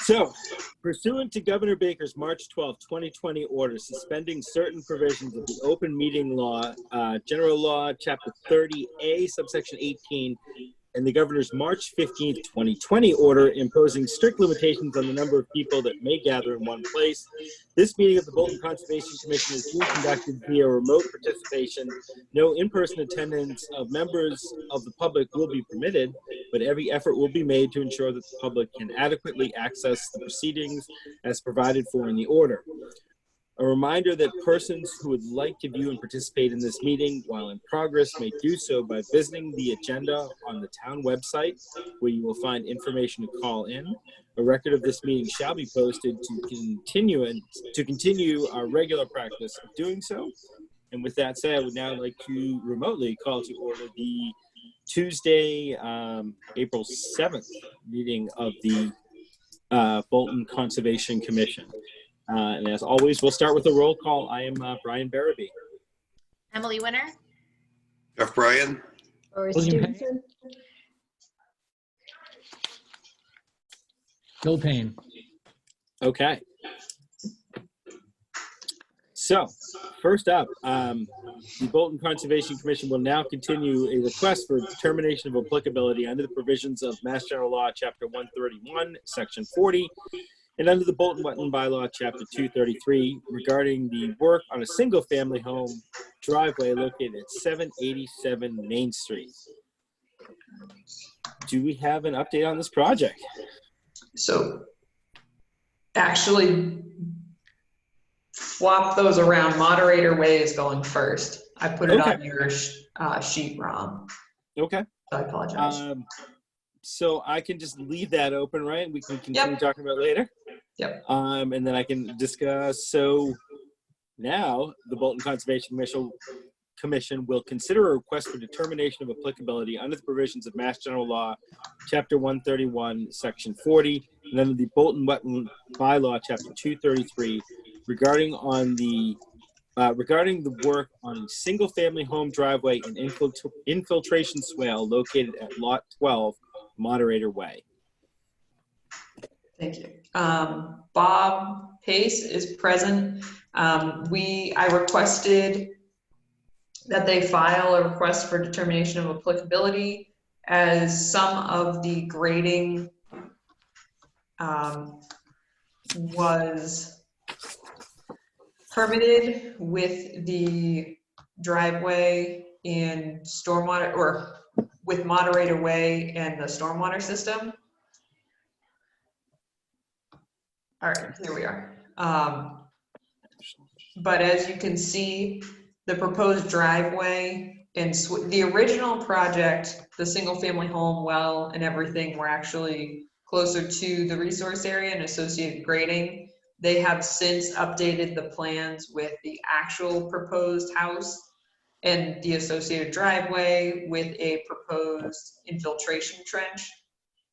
So, pursuant to Governor Baker's March 12, 2020 order suspending certain provisions of the Open Meeting Law, General Law, Chapter 30A, subsection 18, and the Governor's March 15, 2020 order imposing strict limitations on the number of people that may gather in one place, this meeting of the Bolton Conservation Commission is being conducted via remote participation. No in-person attendance of members of the public will be permitted, but every effort will be made to ensure that the public can adequately access the proceedings as provided for in the order. A reminder that persons who would like to view and participate in this meeting while in progress may do so by visiting the agenda on the town website, where you will find information to call in. A record of this meeting shall be posted to continue our regular practice of doing so. And with that said, I would now like to remotely call to order the Tuesday, April 7th meeting of the Bolton Conservation Commission. And as always, we'll start with a roll call. I am Brian Barabee. Emily Winter. Jeff Bryan. Stevenson. Bill Payne. Okay. So, first up, the Bolton Conservation Commission will now continue a request for determination of applicability under the provisions of Mass General Law, Chapter 131, Section 40, and under the Bolton Wetland Bylaw, Chapter 233, regarding the work on a single-family home driveway located at 787 Main Street. Do we have an update on this project? So, actually, swap those around. Moderator Way is going first. I put it on your sheet wrong. Okay. I apologize. So I can just leave that open, right? We can continue talking about it later. Yep. And then I can discuss. So now the Bolton Conservation Commission will consider a request for determination of applicability under the provisions of Mass General Law, Chapter 131, Section 40, and under the Bolton Wetland Bylaw, Chapter 233, regarding the work on a single-family home driveway and infiltration swale located at Lot 12, Moderator Way. Thank you. Bob Pace is present. I requested that they file a request for determination of applicability, as some of the grading was permitted with the driveway and stormwater, or with Moderator Way and the stormwater system. All right, here we are. But as you can see, the proposed driveway and the original project, the single family home, well, and everything were actually closer to the resource area and associated grading. They have since updated the plans with the actual proposed house and the associated driveway with a proposed infiltration trench,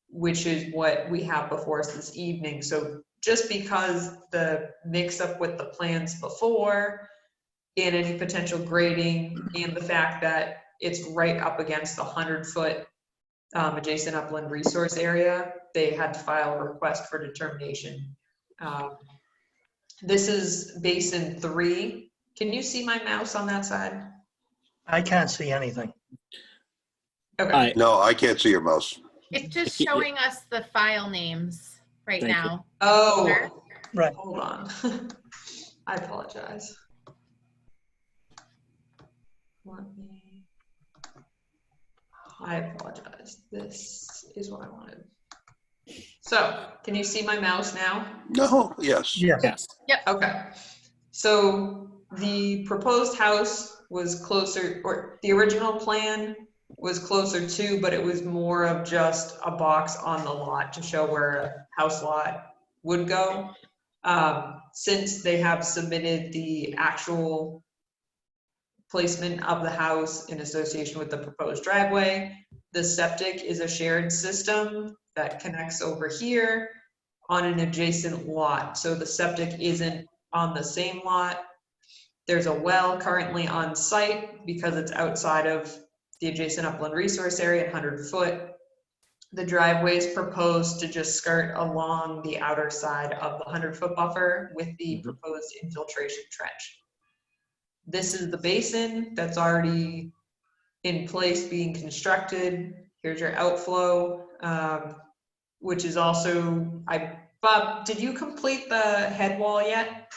which is what we have before us this evening. So just because the mix up with the plans before and any potential grading and the fact that it's right up against the 100-foot adjacent upland resource area, they had to file a request for determination. This is basin 3. Can you see my mouse on that side? I can't see anything. Okay. No, I can't see your mouse. It's just showing us the file names right Thank now. Oh, Sure. Right. hold on. I apologize. I apologize. This is what I wanted. So, can you see my mouse now? No, yes. Yes. Okay. So the proposed house was closer, or the original plan was closer to, but it was more of just a box on the lot to show where a house lot would go. Since they have submitted the actual placement of the house in association with the proposed driveway, the septic is a shared system that connects over here on an adjacent lot. So the septic isn't on the same lot. There's a well currently on site because it's outside of the adjacent upland resource area at 100 foot. The driveway is proposed to just skirt along the outer side of the 100-foot buffer with the proposed infiltration trench. This is the basin that's already in place being constructed. Here's your outflow, which is also, Bob, did you complete the head wall yet?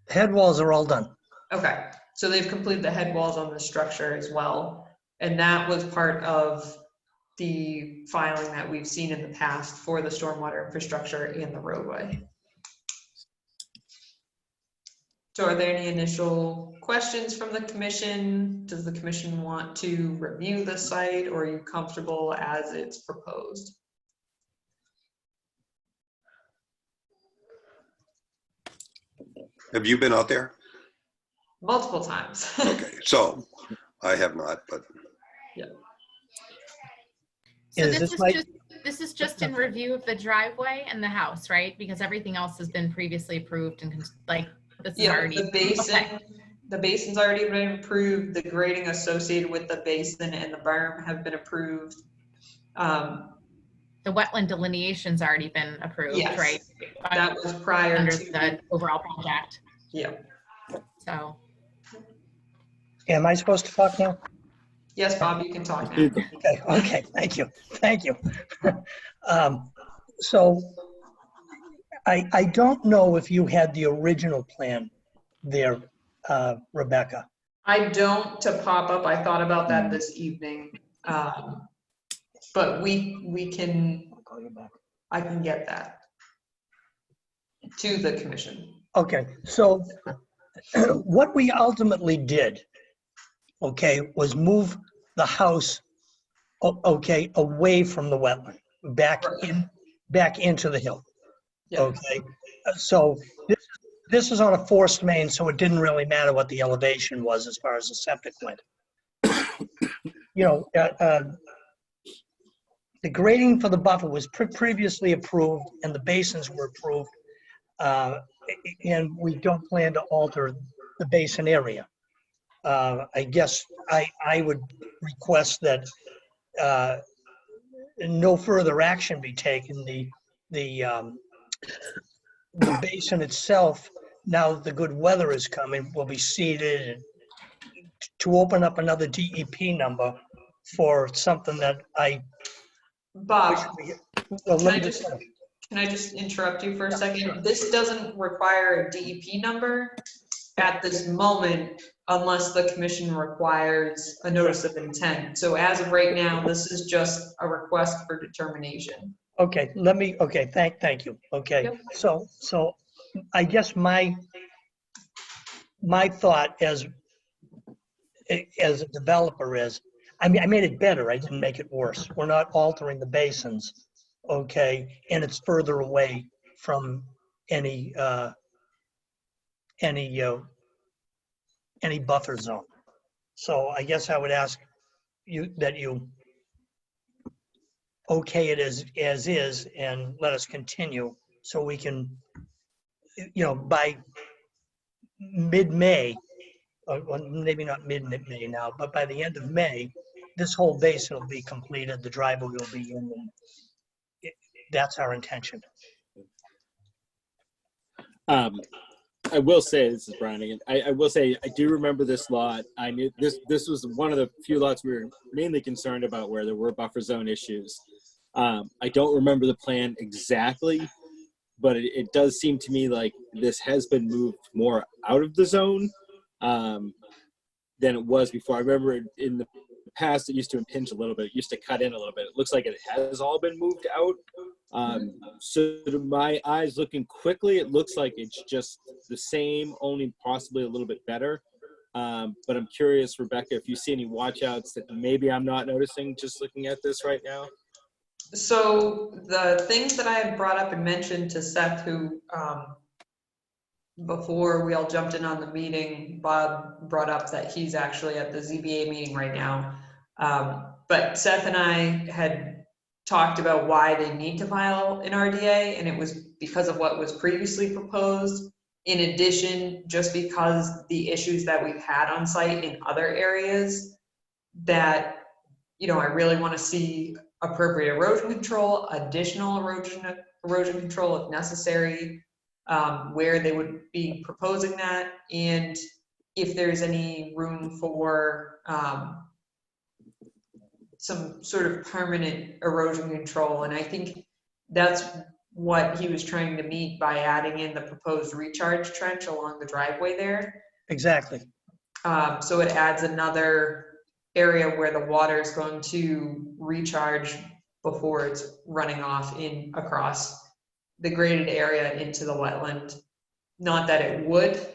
Head walls are all done. Okay, so they've completed the head walls on the structure as well. And that was part of the filing that we've seen in the past for the stormwater infrastructure and the roadway. So are there any initial questions from the commission? Does the commission want to review the site, or are you comfortable as it's proposed? Have you been out there? Multiple times. Okay, so I have not, but So Is this like- this is just in review of the driveway and the house, right? Because everything else has been previously approved and like this is Yeah, already. the basin, Okay. the basin's already been approved. The grading associated with the basin and the berm have been approved. The wetland delineation's already been approved, Yes, right? that was prior Under to, the overall project. yeah. So, Am I supposed to talk now? Yes, Bob, you can talk now. Okay, thank you. So I don't know if you had the original plan there, Rebecca. I don't to pop up. I thought about that this evening. But we can, I'll call you back. I can get that to the commission. Okay, so what we ultimately did, okay, was move the house, okay, away from the wetland, back into the hill. Yeah. Okay, so this is on a forced main, so it didn't really matter what the elevation was as far as the septic went. You know, the grading for the buffer was previously approved and the basins were approved. And we don't plan to alter the basin area. I guess I would request that no further action be taken. The basin itself, now that the good weather is coming, will be seeded and to open up another DEP number for something that Bob, well, can let I me just just, finish. can I just interrupt you for a second? This doesn't require a DEP number at this moment unless the commission requires a notice of intent. So as of right now, this is just a request for determination. Okay, thank you. Okay, Yep. so I guess my thought as a developer is, I mean, I made it better, I didn't make it worse. We're not altering the basins, okay? And it's further away from any buffer zone. So I guess I would ask you that you okay it as is and let us continue so we can, you know, by mid-May, or maybe not mid-May now, but by the end of May, this whole basin will be completed, the driveway will be in, and that's our intention. I will say, this is Brian again. I will say, I do remember this lot. I knew this was one of the few lots we were mainly concerned about where there were buffer zone issues. I don't remember the plan exactly, but it does seem to me like this has been moved more out of the zone than it was before. I remember in the past it used to impinge a little bit. It used to cut in a little bit. It looks like it has all been moved out. So to my eyes looking quickly, it looks like it's just the same, only possibly a little bit better. But I'm curious, Rebecca, if you see any watch outs that maybe I'm not noticing just looking at this right now. So the things that I had brought up and mentioned to Seth, who before we all jumped in on the meeting, Bob brought up that he's actually at the ZBA meeting right now. But Seth and I had talked about why they need to file an RDA, and it was because of what was previously proposed. In addition, just because the issues that we've had on site in other areas that, you know, I really want to see appropriate erosion control, additional erosion control if necessary, where they would be proposing that, and if there's any room for some sort of permanent erosion control. And I think that's what he was trying to meet by adding in the proposed recharge trench along the driveway there. Exactly. So it adds another area where the water is going to recharge before it's running off across the graded area into the wetland. Not that it would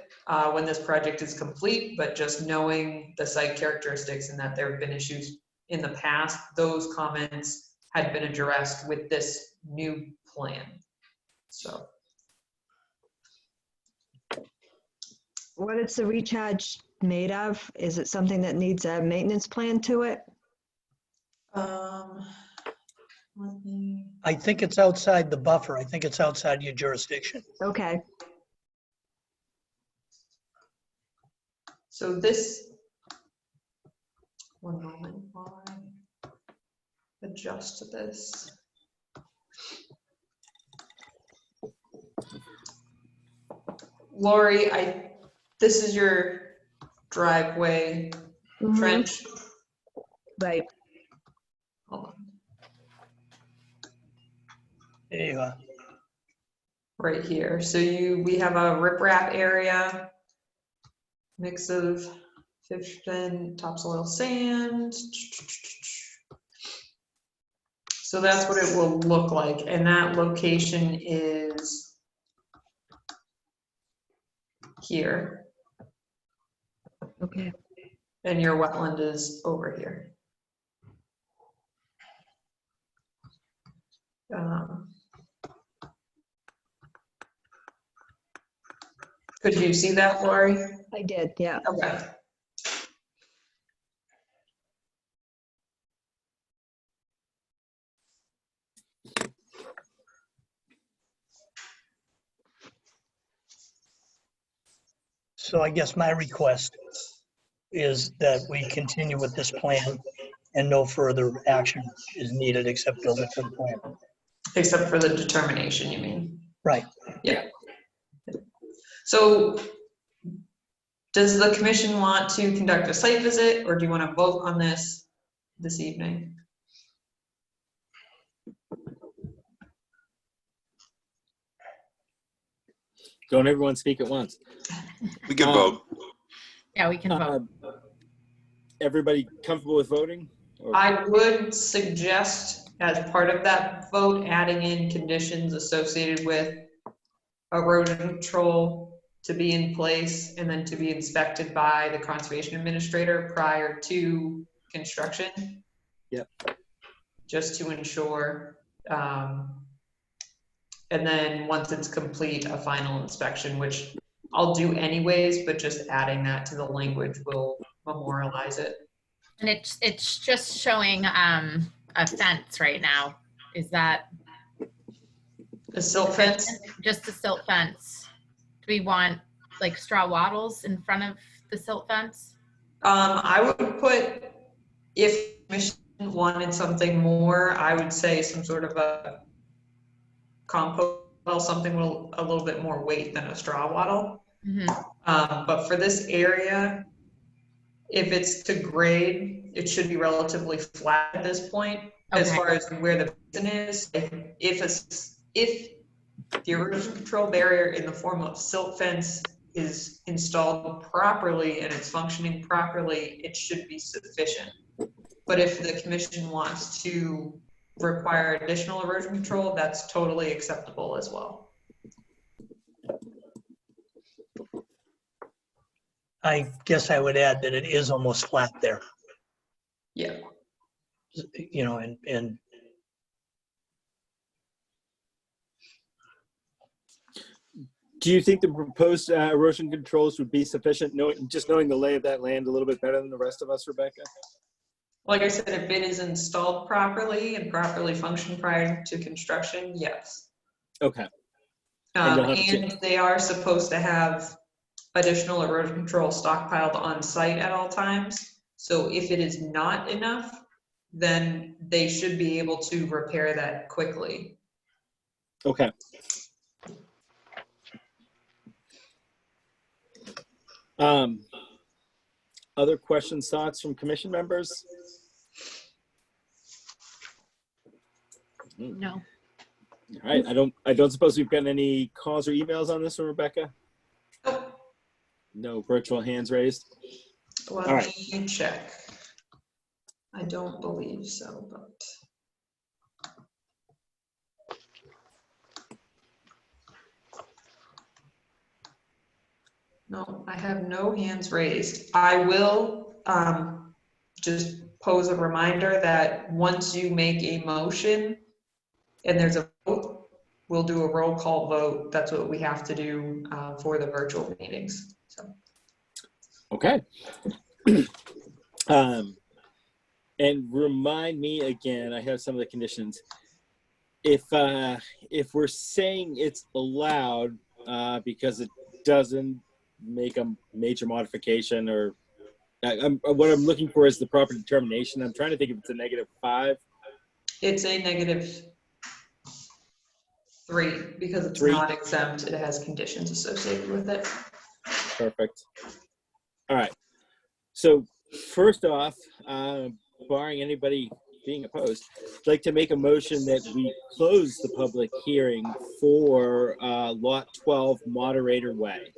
when this project is complete, but just knowing the site characteristics and that there have been issues in the past, those comments had been addressed with this new plan. So. What is the recharge made of? Is it something that needs a maintenance plan to it? Let me. I think it's outside the buffer. I think it's outside your jurisdiction. Okay. So this, one moment while I adjust to this. Lori, this is your driveway Mhm. trench. Right. Hold on. There you are. Right here. So we have a riprap area, mix of fish fin, topsoil sand. So that's what it will look like. And that location is here. Okay. And your wetland is over here. Could you see that, Lori? I did, yeah. Okay. So I guess my request is that we continue with this plan and no further action is needed except build it to the plan. Except for the determination, you mean? Right. Yeah. So does the commission want to conduct a site visit, or do you want to vote on this evening? Don't everyone speak at once. We can vote. Yeah, we can vote. Everybody comfortable with voting? Or- I would suggest, as part of that vote, adding in conditions associated with erosion control to be in place and then to be inspected by the conservation administrator prior to construction. Yep. Just to ensure, and then once it's complete, a final inspection, which I'll do anyways, but just adding that to the language will memorialize it. And it's just showing a fence right now. Is that The silt fence? just a silt fence? Do we want like straw wattles in front of the silt fence? I would put, if commission wanted something more, I would say some sort of a compost, well, something with a little bit more weight than a straw wattle. Mm-hmm. But for this area, if it's to grade, it should be relatively flat at this point. As Okay. far as where the basin is, if the erosion control barrier in the form of silt fence is installed properly and it's functioning properly, it should be sufficient. But if the commission wants to require additional erosion control, that's totally acceptable as well. I guess I would add that it is almost flat there, Yeah. you know, and Do you think the proposed erosion controls would be sufficient, just knowing the lay of that land a little bit better than the rest of us, Rebecca? Like I said, if it is installed properly and properly functioned prior to construction, yes. Okay. And they are supposed to have additional erosion control stockpiled on site at all times. So if it is not enough, then they should be able to repair that quickly. Okay. Other questions, thoughts from commission members? No. All right. I don't suppose we've got any calls or emails on this one, Rebecca? Nope. No virtual hands raised. Let All right. me check. I don't believe so, but. No, I have no hands raised. I will just pose a reminder that once you make a motion and there's a vote, we'll do a roll call vote. That's what we have to do for the virtual meetings. So. Okay. And remind me again, I have some of the conditions. If we're saying it's allowed because it doesn't make a major modification, or what I'm looking for is the proper determination. I'm trying to think if it's a -5. It's a -3 because it's 3. not exempt. It has conditions associated with it. Perfect. All right. So first off, barring anybody being opposed, I'd like to make a motion that we close the public hearing for Lot 12 Moderator Way.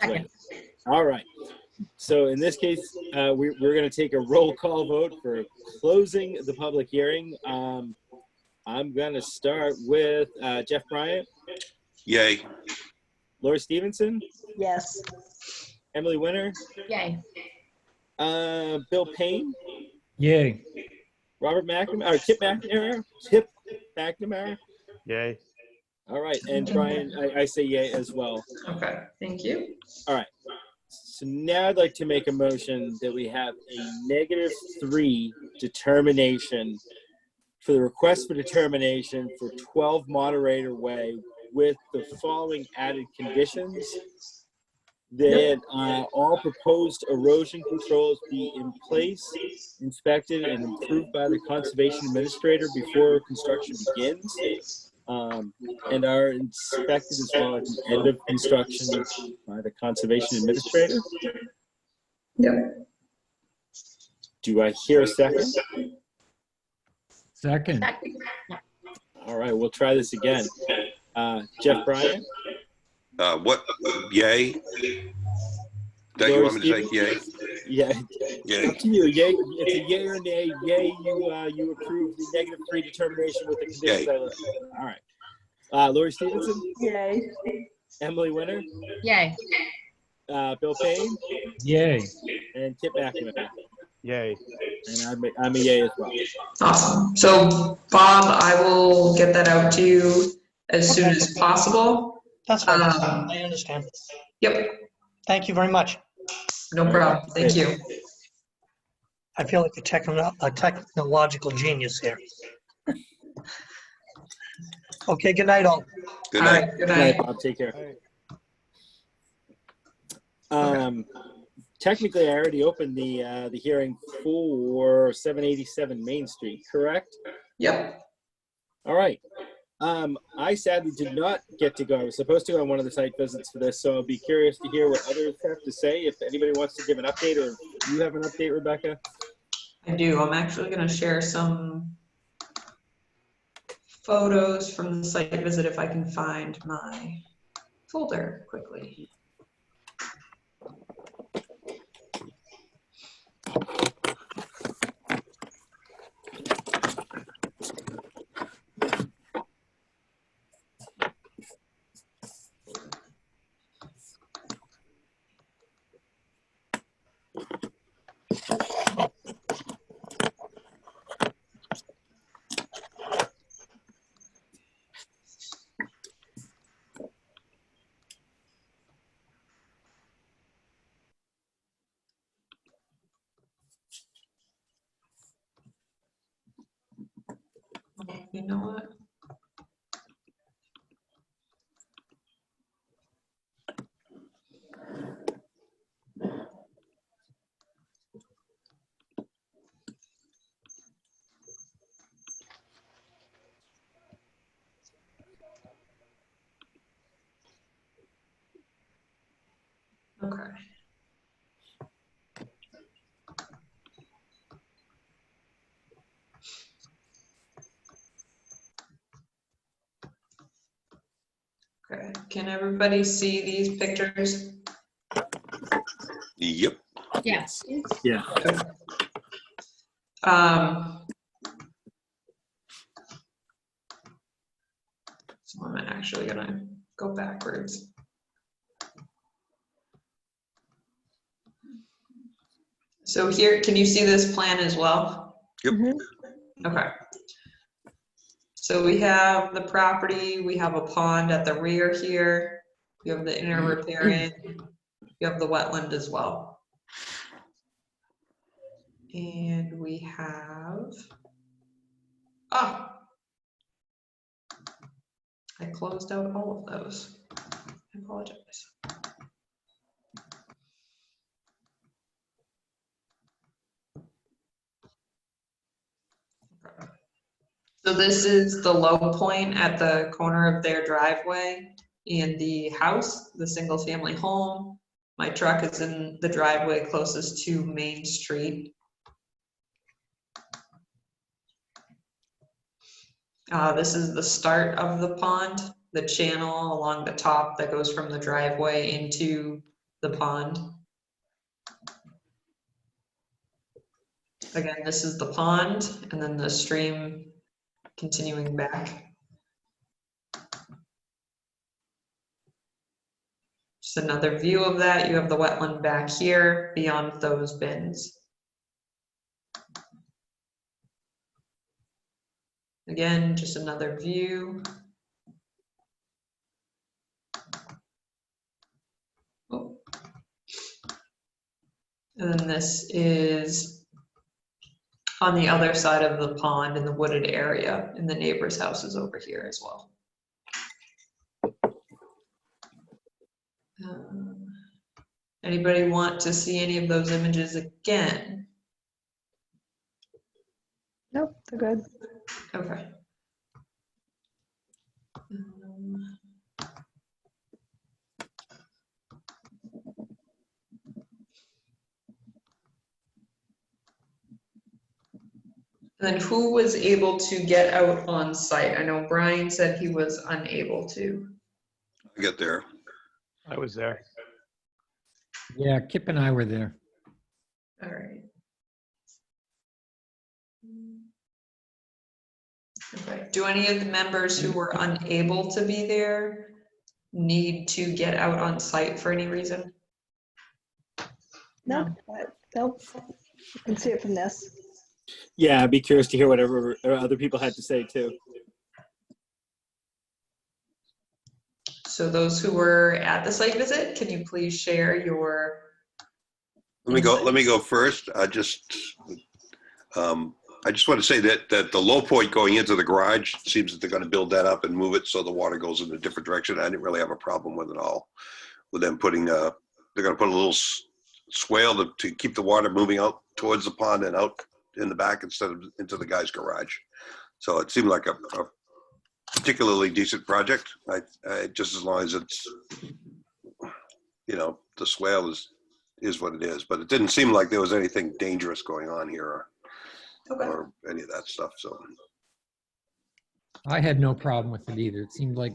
Second. All right. So in this case, we're going to take a roll call vote for closing the public hearing. I'm going to start with Jeff Bryant, Yay. Lori Stevenson, Yes. Emily Winter, Yay. Bill Payne, Yay. Robert McNamara, or Kip McNamara. Yay. All right, and Brian, I say yay as well. Okay, thank you. All right. So now I'd like to make a motion that we have a -3 determination for the request for determination for 12 Moderator Way with the following added conditions: that all proposed erosion controls be in place, inspected, and improved by the conservation administrator before construction begins, and are inspected as well at the end of construction by the conservation administrator. Yep. Do I hear a second? Second. All right, we'll try this again. Jeff Bryant? What? Yay? That you Lori want me to say yay? Yeah, Yay. up to you. Yay, it's a yay or nay. Yay, you approve the -3 determination with the conditions Yay. I listed. All right. Lori Stevenson? Yay. Emily Winter? Yay. Bill Payne? Yay. And Kip McNamara. Yay. And I'm a yay as well. Awesome. So Bob, I will get that out to you as soon as possible. That's fine. Um, I understand. Yep, Thank you very much. no problem. Thank you. I feel like a technological genius here. Okay, good night all. Good All night. right, good Good night, night. Bob. Take care. Technically, I already opened the hearing for 787 Main Street, correct? Yep. All right. I sadly did not get to go. I was supposed to go on one of the site visits for this, so I'll be curious to hear what others have to say. If anybody wants to give an update, or if you have an update, Rebecca? I do. I'm actually going to share some photos from the site visit if I can find my folder quickly. You know what? Okay. Okay, can everybody see these pictures? Yep. Yes. Yeah. So I'm actually gonna go backwards. So here, can you see this plan as well? Yep. Okay. So we have the property, we have a pond at the rear here, you have the inner riparian, you have the wetland as well. And we have, oh, I closed out all of those. I apologize. So this is the low point at the corner of their driveway and the house, the single family home. My truck is in the driveway closest to Main Street. This is the start of the pond, the channel along the top that goes from the driveway into the pond. Again, this is the pond and then the stream continuing back. Just another view of that. You have the wetland back here beyond those bins. Again, just another view. Oh. And then this is on the other side of the pond in the wooded area, and the neighbor's house is over here as well. Anybody want to see any of those images again? Nope, they're good. Okay. And then who was able to get out on site? I know Brian said he was unable to. I get there. I was there. Yeah, Kip and I were there. All right. Okay. Do any of the members who were unable to be there need to get out on site for any reason? Nope, nope. You can see it from this. Yeah, I'd be curious to hear whatever other people had to say too. So those who were at the site visit, can you please share your? Let me go first. I just want to say that the low point going into the garage seems that they're going to build that up and move it so the water goes in a different direction. I didn't really have a problem with it all. With them putting they're going to put a little swale to keep the water moving out towards the pond and out in the back instead of into the guy's garage. So it seemed like a particularly decent project. I just as long as it's, you know, the swale is what it is, but it didn't seem like there was anything dangerous going on here or any of that stuff. So I had no problem with it either. It seemed like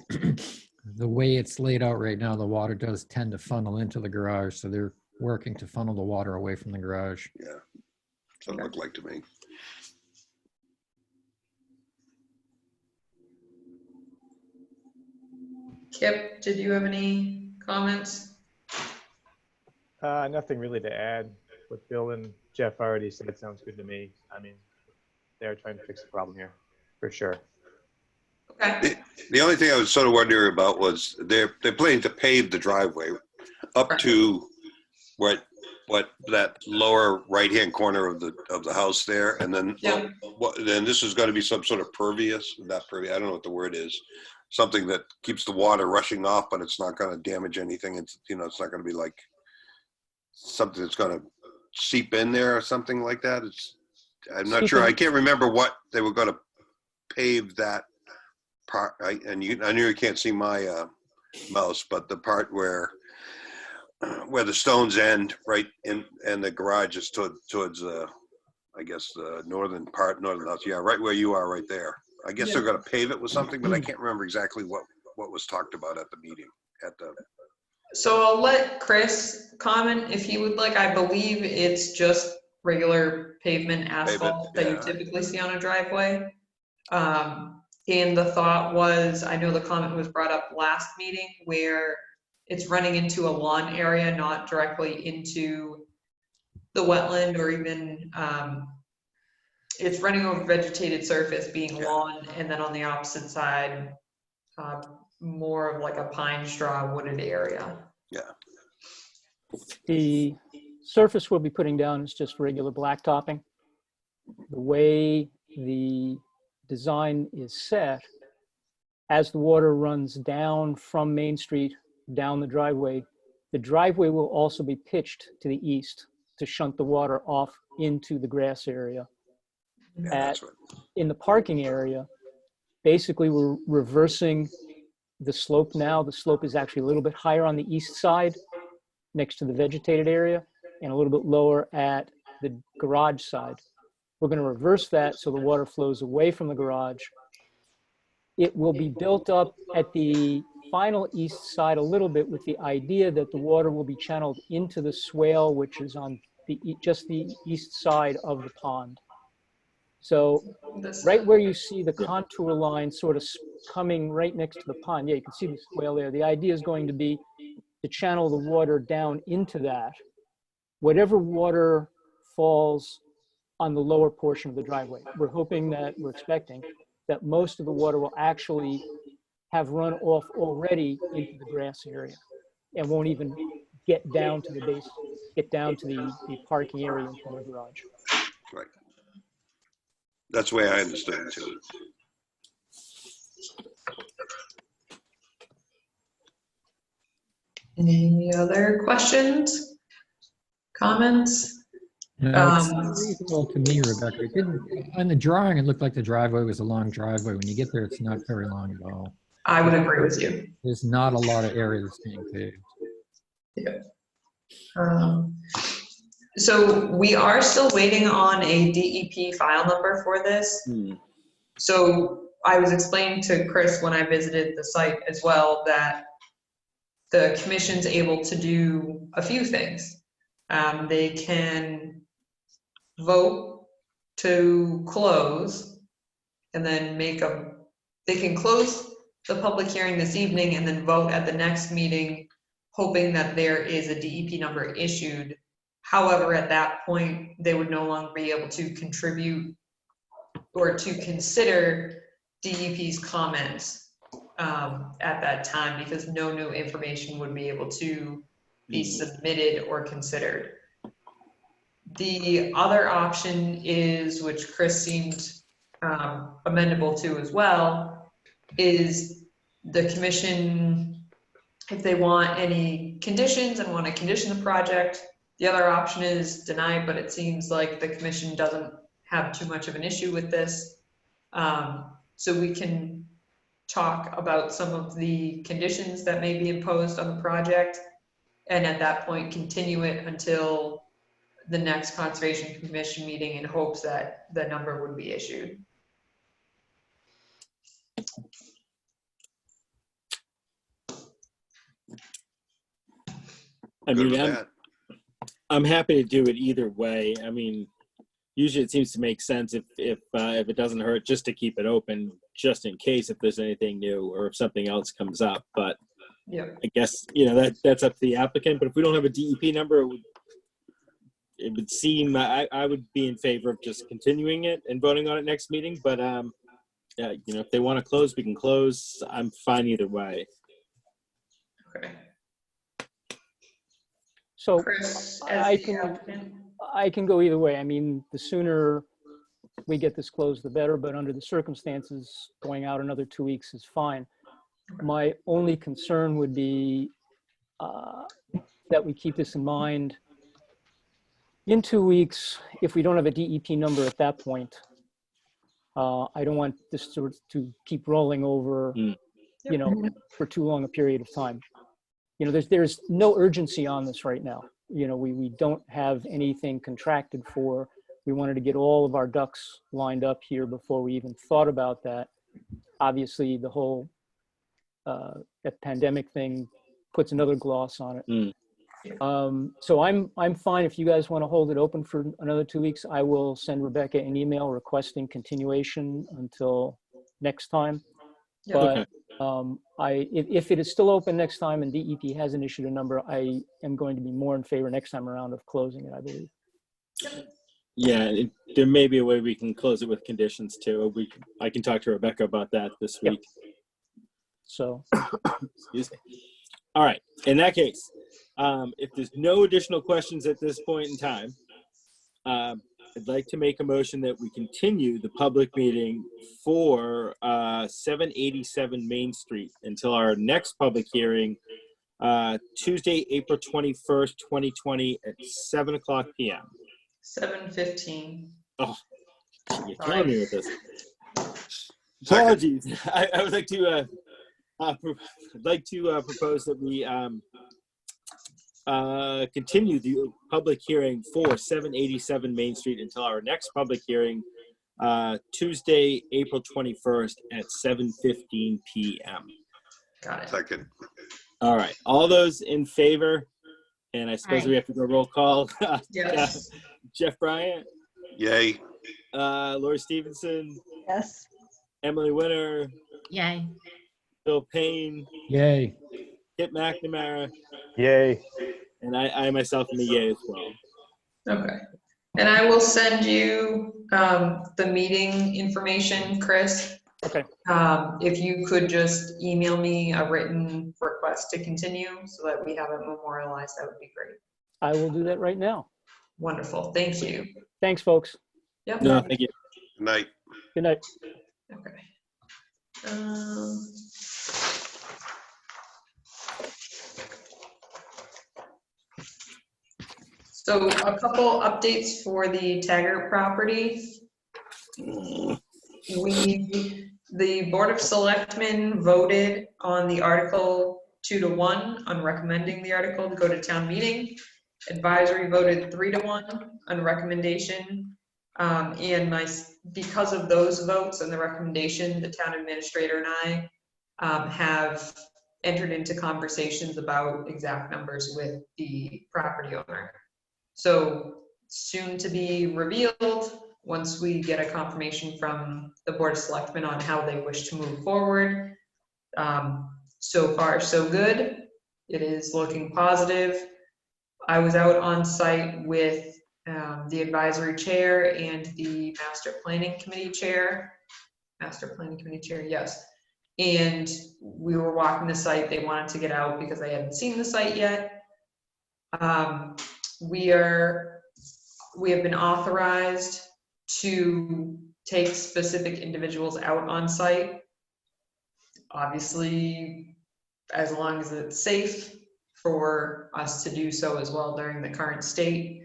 the way it's laid out right now, the water does tend to funnel into the garage. So they're working to funnel the water away from the garage. yeah, that's what it looked like to me. Kip, did you have any comments? Nothing really to add. What Bill and Jeff already said sounds good to me. I mean, they're trying to fix the problem here, for sure. Okay. The only thing I was sort of wondering about was they're planning to pave the driveway up to what that lower right-hand corner of the house there, and then then this is going to be some sort of pervious, not pervious, I don't know what the word is, something that keeps the water rushing off, but it's not going to damage anything. It's, you know, it's not going to be like something that's going to seep in there or something like that. I'm not sure. I can't remember what they were going to pave that part. I know you can't see my mouse, but the part where where the stones end, right, and the garage is towards, I guess, the northern north, yeah, right where you are, right there. I guess they're gonna pave it with something, but I can't remember exactly what was talked about at the meeting, So I'll let Chris comment if he would like. I believe it's just regular pavement asphalt that you yeah. typically see on a driveway. And the thought was, I know the comment was brought up last meeting where it's running into a lawn area, not directly into the wetland or even, it's running over vegetated surface being lawn, and then on the opposite side, more of like a pine straw wooded area. Yeah. The surface we'll be putting down is just regular blacktopping. The way the design is set, as the water runs down from Main Street, down the driveway will also be pitched to the east to shunt the water off into the grass area. Yeah, that's right. In the parking area, basically we're reversing the slope now. The slope is actually a little bit higher on the east side next to the vegetated area and a little bit lower at the garage side. We're going to reverse that so the water flows away from the garage. It will be built up at the final east side a little bit with the idea that the water will be channeled into the swale, which is on just the east side of the pond. So right where you see the contour line sort of coming right next to the pond, yeah, you can see the swale there. The idea is going to be to channel the water down into that. Whatever water falls on the lower portion of the driveway, we're expecting that most of the water will actually have run off already into the grass area and won't even get down to the base, get down to the parking area into the garage. Right. That's the way I understand it too. Any other questions, comments? No, it's reasonable to me, Rebecca. It didn't, on the drawing, it looked like the driveway was a long driveway. When you get there, it's not very long at all. I would agree with you. There's not a lot of area that's being paved. Yeah. So we are still waiting on a DEP file number for this. So I was explaining to Chris when I visited the site as well that the commission's able to do a few things. They can vote to close and then they can close the public hearing this evening and then vote at the next meeting, hoping that there is a DEP number issued. However, at that point, they would no longer be able to contribute or to consider DEP's comments at that time because no new information would be able to be submitted or considered. The other option is, which Chris seemed amendable to as well, is the commission, if they want any conditions and want to condition the project. The other option is deny, but it seems like the commission doesn't have too much of an issue with this. So we can talk about some of the conditions that may be imposed on the project, and at that point continue it until the next Conservation Commission meeting in hopes that the number would be issued. I mean, I'm happy to do it either way. I mean, usually it seems to make sense if it doesn't hurt just to keep it open, just in case if there's anything new or if something else comes up. But yeah, I guess that's up to the applicant. But if we don't have a DEP number, it would seem I would be in favor of just continuing it and voting on it next meeting. But yeah, if they want to close, we can close. I'm fine either way. okay. So Chris, I can go either way. I mean, the sooner we get this closed, the better, but under the circumstances, going out another 2 weeks is fine. My only concern would be that we keep this in mind. In 2 weeks, if we don't have a DEP number at that point, I don't want this to keep rolling over, for too long a period of time. you know, there's no urgency on this right now. You know, we don't have anything contracted for. We wanted to get all of our ducks lined up here before we even thought about that. Obviously, the whole pandemic thing puts another gloss on it. So I'm fine if you guys want to hold it open for another 2 weeks. I will send Rebecca an email requesting continuation until next time. Yeah. But if it is still open next time and DEP hasn't issued a number, I am going to be more in favor next time around of closing it, I believe. Yeah, there may be a way we can close it with conditions too. I can talk to Rebecca about that this week. So, excuse me. All right. In that case, if there's no additional questions at this point in time, I'd like to make a motion that we continue the public meeting for 787 Main Street until our next public hearing, Tuesday, April 21st, 2020 at 7:00 p.m. 7:15. Oh, you're killing me with this. Apologies. I would like to propose that we continue the public hearing for 787 Main Street until our next public hearing, Tuesday, April 21st at 7:15 p.m. Got it. Second. All right. All those in favor, and I suppose Aye. we have to go roll call. Yes. Jeff Bryant, Yay. Lori Stevenson, Yes. Emily Winter, Yay. Bill Payne, Yay. Kit McNamara, Yay. and I myself am a yay as well. Okay. And I will send you the meeting information, Chris. okay, If you could just email me a written request to continue so that we have it memorialized, that would be great. I will do that right now. Wonderful. Thank you. Thanks, folks. Yep. No, thank you. Good night. Good night. Okay. So a couple updates for the Taggart property. The Board of Selectmen voted on the article 2-1 on recommending the article to go to town meeting. Advisory voted 3-1 on recommendation. Because of those votes and the recommendation, the town administrator and I have entered into conversations about exact numbers with the property owner. So soon to be revealed once we get a confirmation from the Board of Selectmen on how they wish to move forward. So far, so good. It is looking positive. I was out on site with the advisory chair and the master planning committee chair. Yes. And we were walking the site. They wanted to get out because they hadn't seen the site yet. We have been authorized to take specific individuals out on site. Obviously, as long as it's safe for us to do so as well during the current state.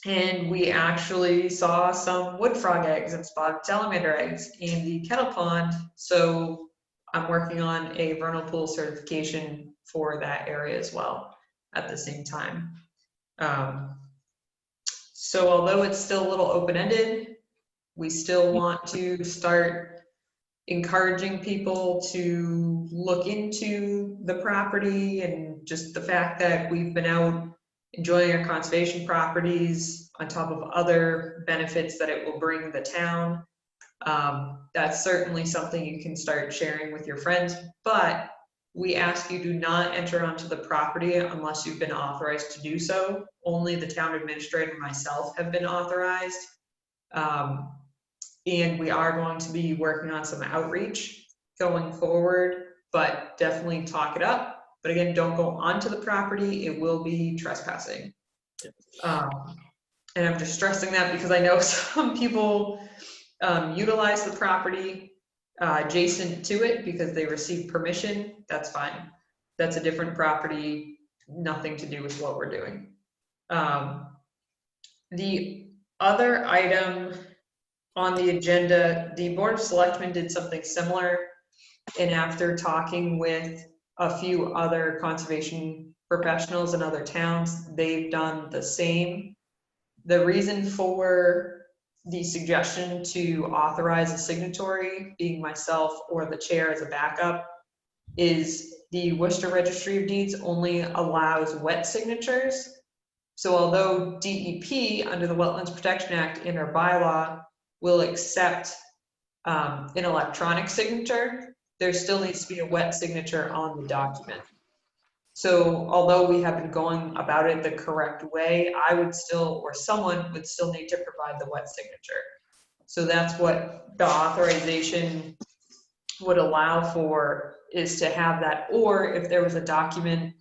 And we actually saw some wood frog eggs and spotted salamander eggs in the kettle pond. So I'm working on a vernal pool certification for that area as well at the same time. So although it's still a little open-ended, we still want to start encouraging people to look into the property, and just the fact that we've been out enjoying our conservation properties on top of other benefits that it will bring the town. That's certainly something you can start sharing with your friends, but we ask you do not enter onto the property unless you've been authorized to do so. Only the town administrator and myself have been authorized. And we are going to be working on some outreach going forward, but definitely talk it up. But again, don't go onto the property. It will be trespassing. And I'm just stressing that because I know some people utilize the property adjacent to it because they received permission. That's fine. That's a different property, nothing to do with what we're doing. The other item on the agenda, the Board of Selectmen did something similar, and after talking with a few other conservation professionals in other towns. They've done the same. The reason for the suggestion to authorize a signatory, being myself or the chair as a backup, is the Worcester Registry of Deeds only allows wet signatures. So although DEP, under the Wetlands Protection Act in our bylaw, will accept an electronic signature, there still needs to be a wet signature on the document. So although we have been going about it the correct way, I would still, or someone would still need to provide the wet signature. So that's what the authorization would allow for, is to have that. Or if there was a document,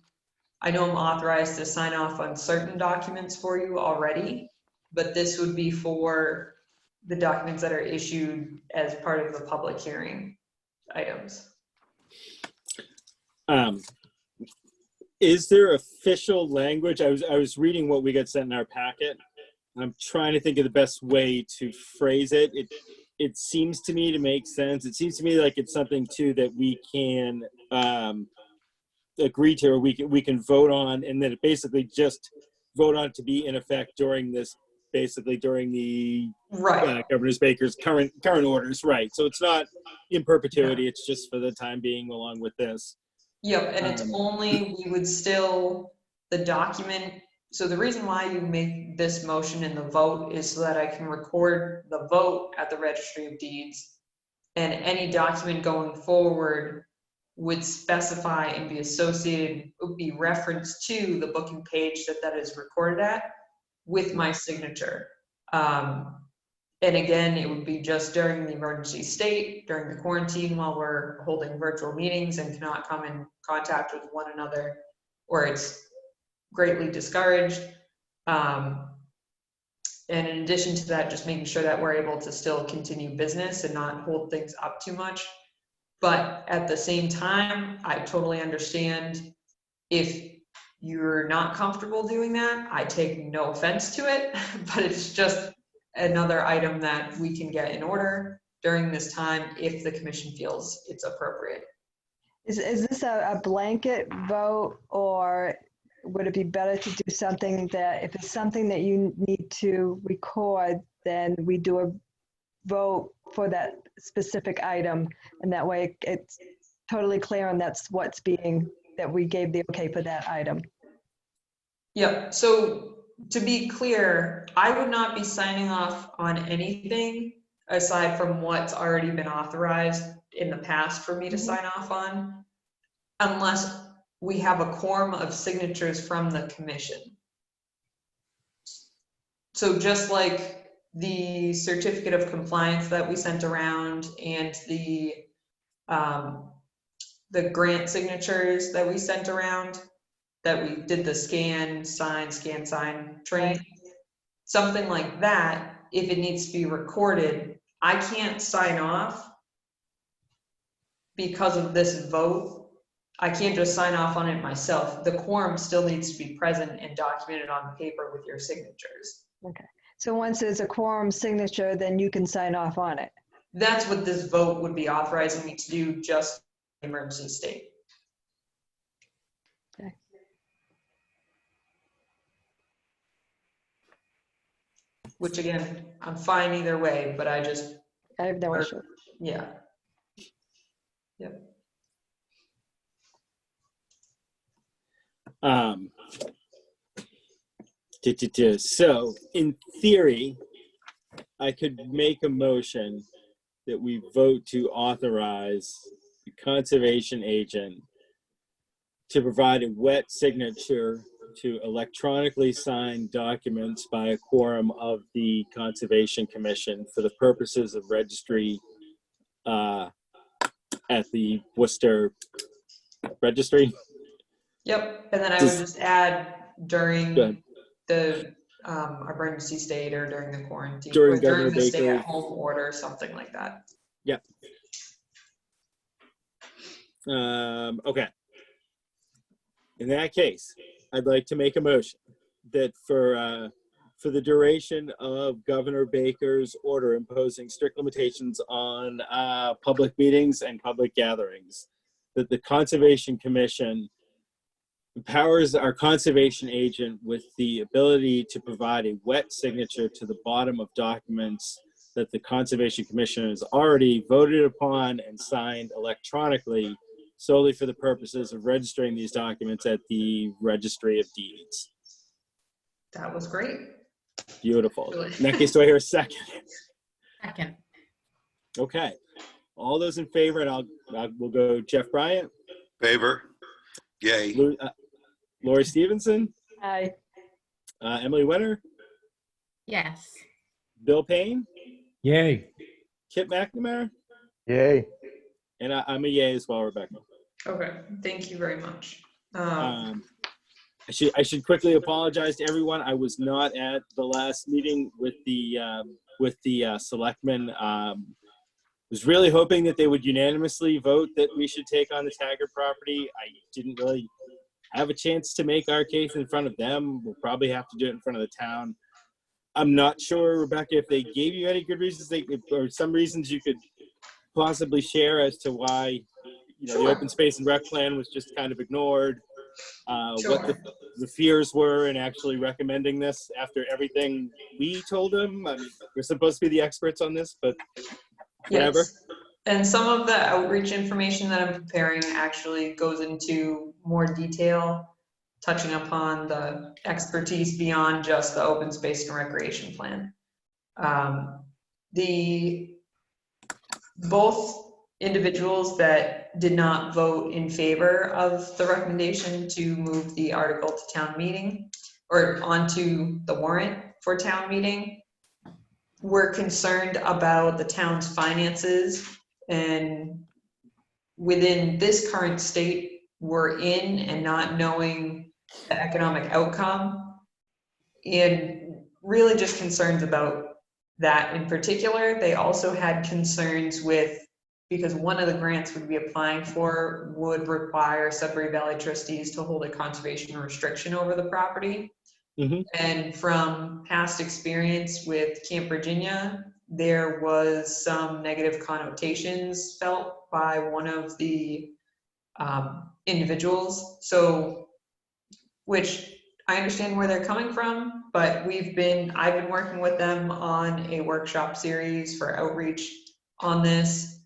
I know I'm authorized to sign off on certain documents for you already, but this would be for the documents that are issued as part of the public hearing items. Is there official language? I was reading what we got sent in our packet. I'm trying to think of the best way to phrase it. It seems to me to make sense. It seems to me like it's something too that we can agree to, or we can vote on, and then it basically just vote on to be in effect during this, basically during the Right. Governor Baker's current orders, right? So it's not in perpetuity. It's just for the time being, along with this. Yep, and it's only, we would still, the document, so the reason why you make this motion in the vote is so that I can record the vote at the Registry of Deeds, and any document going forward would specify and be associated, would be referenced to the booking page that is recorded at with my signature. And again, it would be just during the emergency state, during the quarantine while we're holding virtual meetings and cannot come in contact with one another, or it's greatly discouraged. And in addition to that, just making sure that we're able to still continue business and not hold things up too much. But at the same time, I totally understand if you're not comfortable doing that. I take no offense to it, but it's just another item that we can get in order during this time if the commission feels it's appropriate. Is this a blanket vote, or would it be better to do something that, if it's something that you need to record, then we do a vote for that specific item, and that way it's totally clear and that's what's being, that we gave the okay for that item? Yep, so to be clear, I would not be signing off on anything aside from what's already been authorized in the past for me to sign off on, unless we have a quorum of signatures from the commission. So just like the certificate of compliance that we sent around and the grant signatures that we sent around, that we did the scan, sign train, something like that, if it needs to be recorded, I can't sign off because of this vote. I can't just sign off on it myself. The quorum still needs to be present and documented on paper with your signatures. Okay, so once there's a quorum signature, then you can sign off on it? That's what this vote would be authorizing me to do, just emergency state. Okay. Which again, I'm fine either way, but I have no issue. Yeah. Yep. So in theory, I could make a motion that we vote to authorize the conservation agent to provide a wet signature to electronically sign documents by a quorum of the Conservation Commission for the purposes of registry at the Worcester Registry. Yep, and then I would just add during the emergency state or during the quarantine, During or Governor during the Baker. stay-at-home order, something like that. Yep. Okay. In that case, I'd like to make a motion that for the duration of Governor Baker's order imposing strict limitations on public meetings and public gatherings, that the Conservation Commission empowers our conservation agent with the ability to provide a wet signature to the bottom of documents that the Conservation Commission has already voted upon and signed electronically, solely for the purposes of registering these documents at the Registry of Deeds. That was great. Beautiful. In that case, do I hear a second? Second. Okay. All those in favor, and we'll go Jeff Bryant, Favor? Yay. Lori Stevenson, Aye. Emily Winter, Yes. Bill Payne, Yay. Kit McNamara, Yay. and I'm a yay as well, Rebecca. Okay, thank you very much. I should quickly apologize to everyone. I was not at the last meeting with the selectmen. Was really hoping that they would unanimously vote that we should take on the Taggart property. I didn't really have a chance to make our case in front of them. We'll probably have to do it in front of the town. I'm not sure, Rebecca, if they gave you any good reasons, or some reasons you could possibly share as to why, Sure. the open space and rec plan was just kind of ignored, Sure. what the fears were in actually recommending this after everything we told them. I mean, we're supposed to be the experts on this, but whatever. Yes. And some of the outreach information that I'm preparing actually goes into more detail, touching upon the expertise beyond just the open space and recreation plan. Both individuals that did not vote in favor of the recommendation to move the article to town meeting or onto the warrant for town meeting were concerned about the town's finances, and within this current state we're in and not knowing the economic outcome, and really just concerns about that in particular. They also had concerns with, because one of the grants we'd be applying for would require Sudbury Valley trustees to hold a conservation restriction over the property. Mm-hmm. And from past experience with Camp Virginia, there was some negative connotations felt by one of the individuals. So, which I understand where they're coming from, but I've been working with them on a workshop series for outreach on this.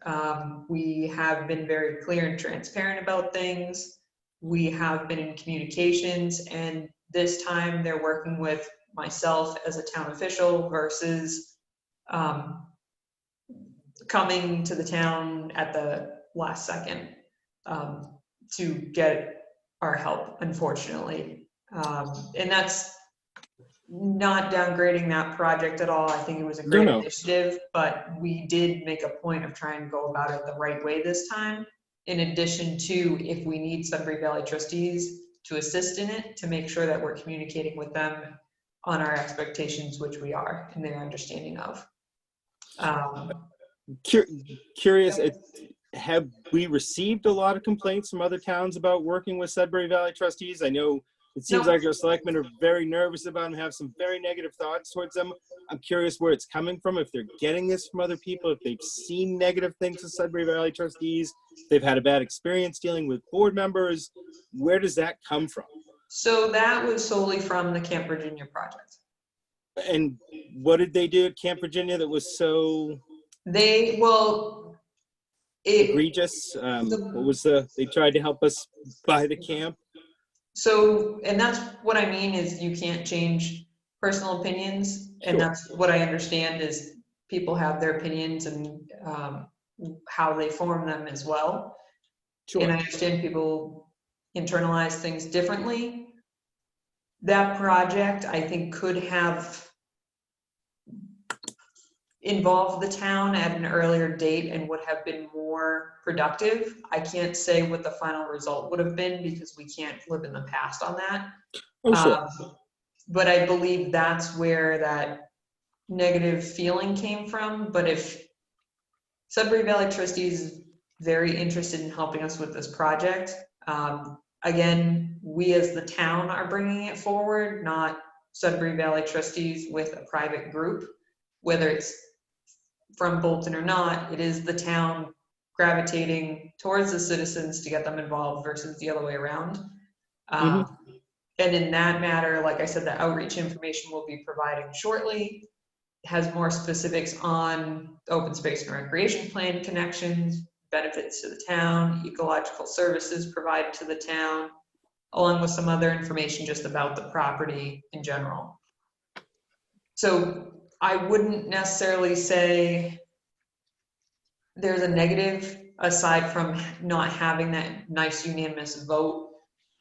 We have been very clear and transparent about things. We have been in communications, and this time they're working with myself as a town official versus coming to the town at the last second to get our help, unfortunately. And that's not downgrading that project at all. I think it was a great initiative, but we did make a point of trying to go about it the right way this time. In addition to, if we need Sudbury Valley trustees to assist in it, to make sure that we're communicating with them on our expectations, which we are, and their understanding of. Curious, have we received a lot of complaints from other towns about working with Sudbury Valley trustees? I know it seems like your selectmen are very nervous about them, have some very negative thoughts towards them. I'm curious where it's coming from, if they're getting this from other people, if they've seen negative things with Sudbury Valley trustees, if they've had a bad experience dealing with board members. Where does that come from? So that was solely from the Camp Virginia project. And what did they do at Camp Virginia that was so egregious? What was they tried to help us buy the camp? So, and that's what I mean is you can't change personal opinions. And Sure. That's what I understand is people have their opinions and how they form them as well. Sure. And I understand people internalize things differently. That project, I think, could have involved the town at an earlier date and would have been more productive. I can't say what the final result would have been because we can't live in the past on that. Oh, sure. But I believe that's where that negative feeling came from. But if Sudbury Valley trustees is very interested in helping us with this project, again, we as the town are bringing it forward, not Sudbury Valley trustees with a private group. Whether it's from Bolton or not, it is the town gravitating towards the citizens to get them involved versus the other way around. Mhm. And in that matter, like I said, the outreach information we'll be providing shortly has more specifics on open space and recreation plan connections, benefits to the town, ecological services provided to the town, along with some other information just about the property in general. So I wouldn't necessarily say there's a negative aside from not having that nice unanimous vote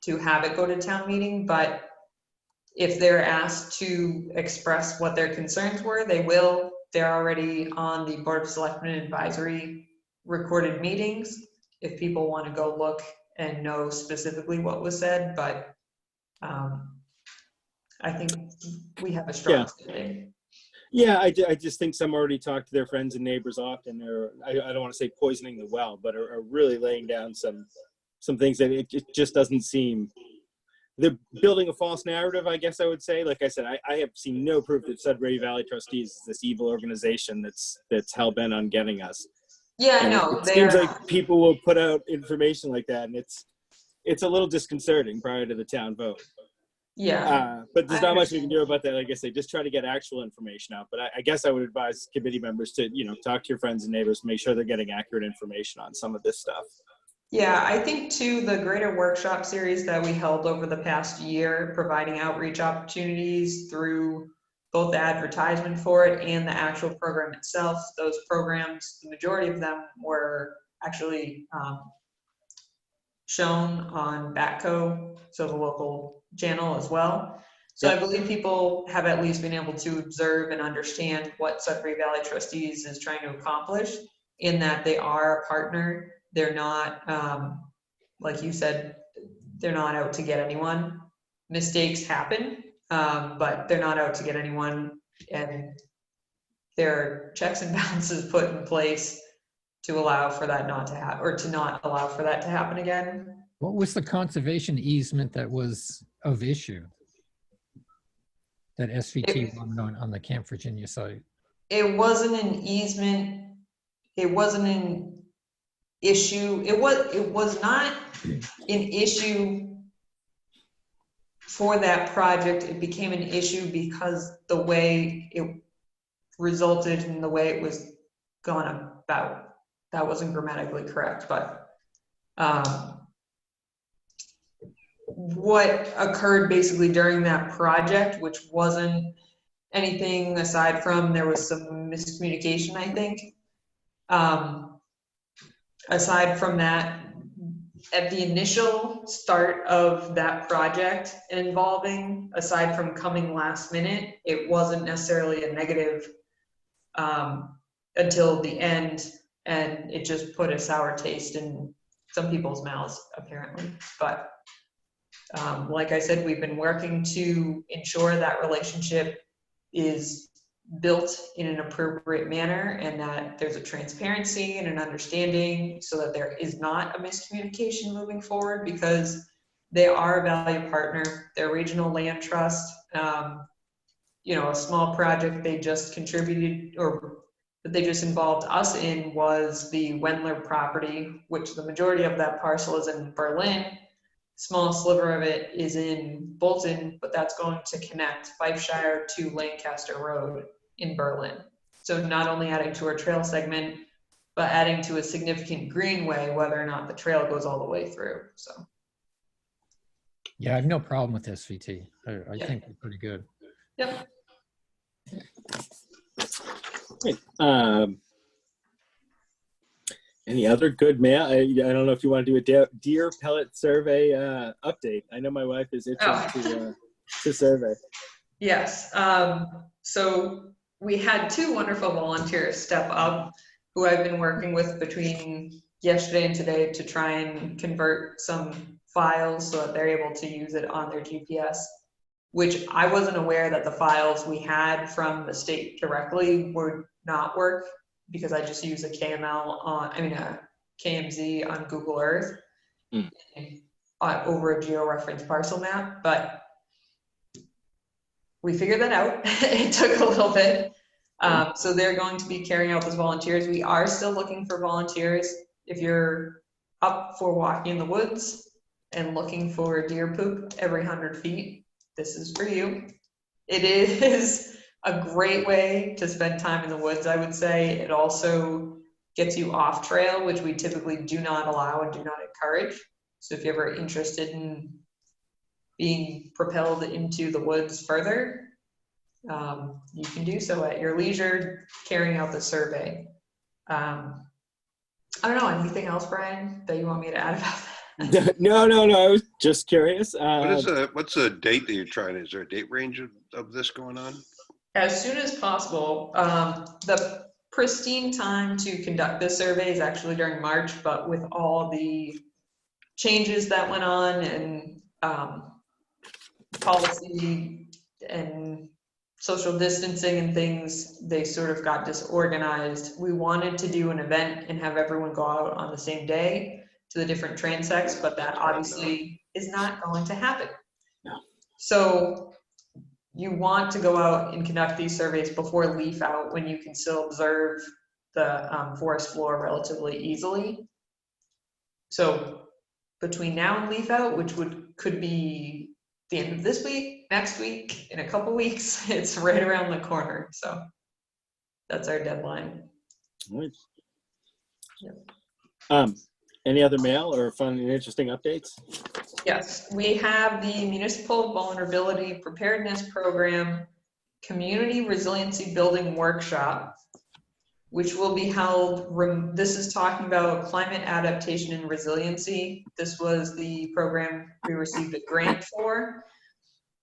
to have it go to town meeting, but if they're asked to express what their concerns were, they will. They're already on the Board of Selectmen advisory recorded meetings if people want to go look and know specifically what was said, but I think we have a strong standing. Yeah, I just think some already talk to their friends and neighbors often, or I don't want to say poisoning the well, but are really laying down some things that it just doesn't seem. They're building a false narrative, I guess I would say. Like I said, I have seen no proof that Sudbury Valley Trustees is this evil organization that's hell-bent on getting us. Yeah, And no, it seems like people will put out information like that, and it's a little disconcerting prior to the town vote. Yeah. But there's not much we can do about that. Like I say, just try to get actual information out. But I guess I would advise committee members to, talk to your friends and neighbors, make sure they're getting accurate information on some of this stuff. Yeah, I think too, the greater workshop series that we held over the past year, providing outreach opportunities through both the advertisement for it and the actual program itself. Those programs, the majority of them were actually shown on Batco, so the local channel as well. So Yep. I believe people have at least been able to observe and understand what Sudbury Valley Trustees is trying to accomplish, in that they are a partner. They're not, like you said, they're not out to get anyone. Mistakes happen, but they're not out to get anyone, and there are checks and balances put in place to allow for that not to happen, or to not allow for that to happen again. What was the conservation easement that was of issue? That SVT wanted on the Camp Virginia site? It wasn't an easement. It wasn't an issue. It was not an issue for that project. It became an issue because the way it resulted and the way it was gone about. That wasn't grammatically correct, but what occurred basically during that project, which wasn't anything aside from there was some miscommunication, I think. Aside from that, at the initial start of that project involving, aside from coming last minute, it wasn't necessarily a negative until the end, and it just put a sour taste in some people's mouths, apparently. But like I said, we've been working to ensure that relationship is built in an appropriate manner, and that there's a transparency and an understanding so that there is not a miscommunication moving forward, because they are a valued partner. Their regional land trust, a small project they just contributed, or that they just involved us in, was the Wendler property, which the majority of that parcel is in Berlin. Small sliver of it is in Bolton, but that's going to connect Fifeshire to Lancaster Road in Berlin. So not only adding to our trail segment, but adding to a significant greenway, whether or not the trail goes all the way through. So Yeah, I have no problem with SVT. I think they're pretty good. Yep. Great. Any other good mail? I don't know if you want to do a deer pellet survey update. I know my wife is itching to survey. Yes. So we had two wonderful volunteers step up who I've been working with between yesterday and today to try and convert some files so that they're able to use it on their GPS, which I wasn't aware that the files we had from the state directly would not work, because I just use a KMZ on Google Earth over a georeference parcel map, but we figured that out. It took a little bit. So they're going to be carrying out those volunteers. We are still looking for volunteers if you're up for walking in the woods and looking for deer poop every 100 feet, this is for you. It is a great way to spend time in the woods, I would say. It also gets you off trail, which we typically do not allow and do not encourage. So if you're ever interested in being propelled into the woods further, you can do so at your leisure, carrying out the survey. I don't know, anything else, Brian, that you want me to add about that? No. I was just curious. What's the date that you're trying? Is there a date range of this going on? As soon as possible. The pristine time to conduct this survey is actually during March, but with all the changes that went on and policy and social distancing and things, they sort of got disorganized. We wanted to do an event and have everyone go out on the same day to the different transects, but that obviously is not going to happen. No. So you want to go out and conduct these surveys before leaf out, when you can still observe the forest floor relatively easily. So between now and leaf out, which could be the end of this week, next week, in a couple weeks, it's right around the corner. So that's our deadline. All right. Yep. Any other mail or fun and interesting updates? Yes, we have the Municipal Vulnerability Preparedness Program Community Resiliency Building Workshop, which will be held, this is talking about climate adaptation and resiliency. This was the program we received a grant for.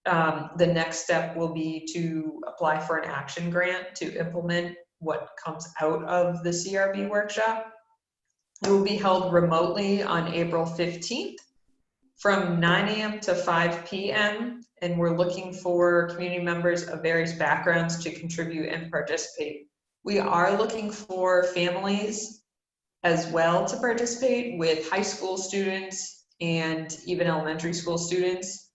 The next step will be to apply for an action grant to implement what comes out of the CRB workshop. It will be held remotely on April 15th from 9 a.m. to 5 p.m. And we're looking for community members of various backgrounds to contribute and participate. We are looking for families as well to participate, with high school students and even elementary school students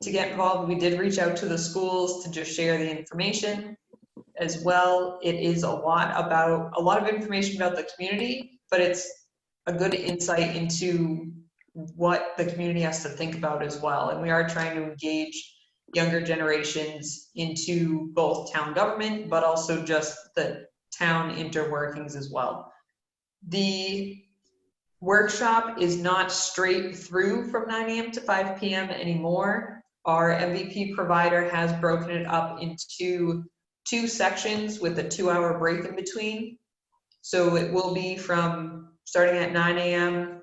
to get involved. We did reach out to the schools to just share the information as well. It is a lot of information about the community, but it's a good insight into what the community has to think about as well. And we are trying to engage younger generations into both town government, but also just the town interworkings as well. The workshop is not straight through from 9 a.m. to 5 p.m. anymore. Our MVP provider has broken it up into 2 sections with a 2-hour break in between. So it will be from starting at 9 a.m.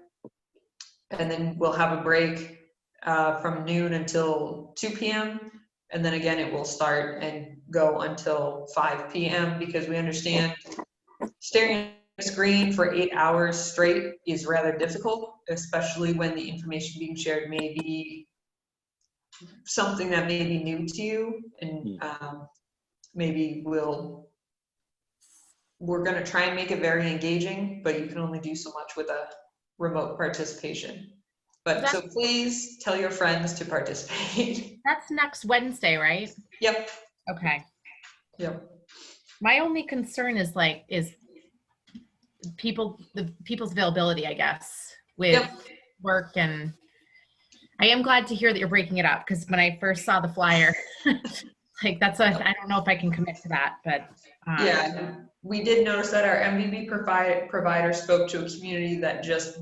and then we'll have a break from noon until 2 p.m. And then again, it will start and go until 5 p.m. because we understand staring at a screen for 8 hours straight is rather difficult, especially when the information being shared may be something that may be new to you. And maybe we're going to try and make it very engaging, but you can only do so much with a remote participation. But so please tell your friends to participate. That's next Wednesday, right? Yep. Okay. Yep. My only concern is people's availability, I guess, with work. And I am glad to hear that you're breaking it up, because when I first saw the flyer, I don't know if I can commit to that, but. Yeah, we did notice that our MVP provider spoke to a community that just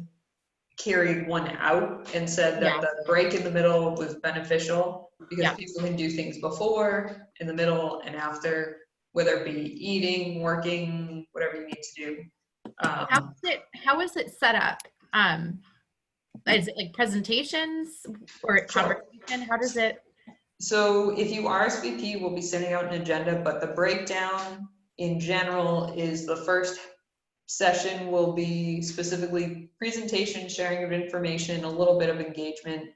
carried one out and said that the break in the middle was beneficial because people can do things before, in the middle, and after, whether it be eating, working, whatever you need to do. How is it set up? Is it like presentations or conversation? How does it? So if you RSVP, we'll be sending out an agenda, but the breakdown in general is the first session will be specifically presentation, sharing of information, a little bit of engagement,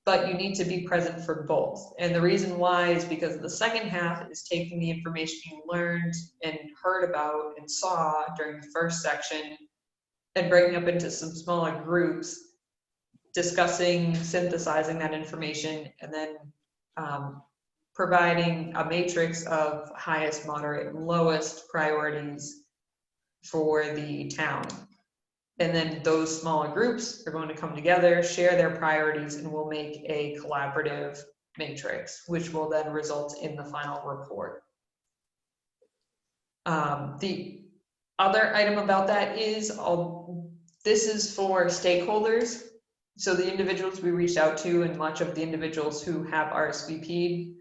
but you need to be present for both. And the reason why is because the second half is taking the information you learned and heard about and saw during the first section and breaking up into some smaller groups, discussing, synthesizing that information, and then providing a matrix of highest, moderate, and lowest priorities for the town. And then those smaller groups are going to come together, share their priorities, and we'll make a collaborative matrix, which will then result in the final report. The other item about that is this is for stakeholders. So the individuals we reached out to, and much of the individuals who have RSVP'd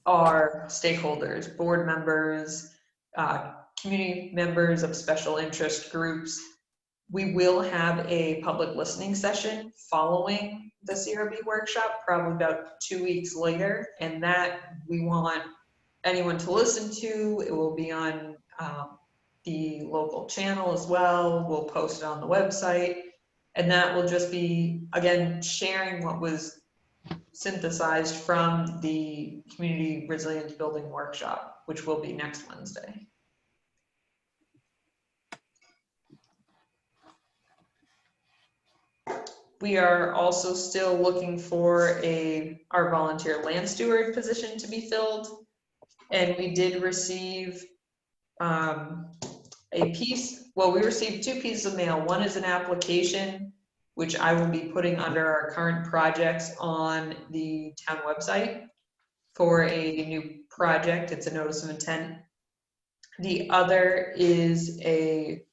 are stakeholders, board members, community members of special interest groups. We will have a public listening session following the CRB workshop, probably about 2 weeks later, and that we want anyone to listen to. It will be on the local channel as well. We'll post it on the website, and that will just be, again, sharing what was synthesized from the Community Resilience Building Workshop, which will be next Wednesday. We are also still looking for our volunteer land steward position to be filled. And we did receive we received 2 pieces of mail. One is an application, which I will be putting under our current projects on the town website for a new project. It's a notice of intent. The other is a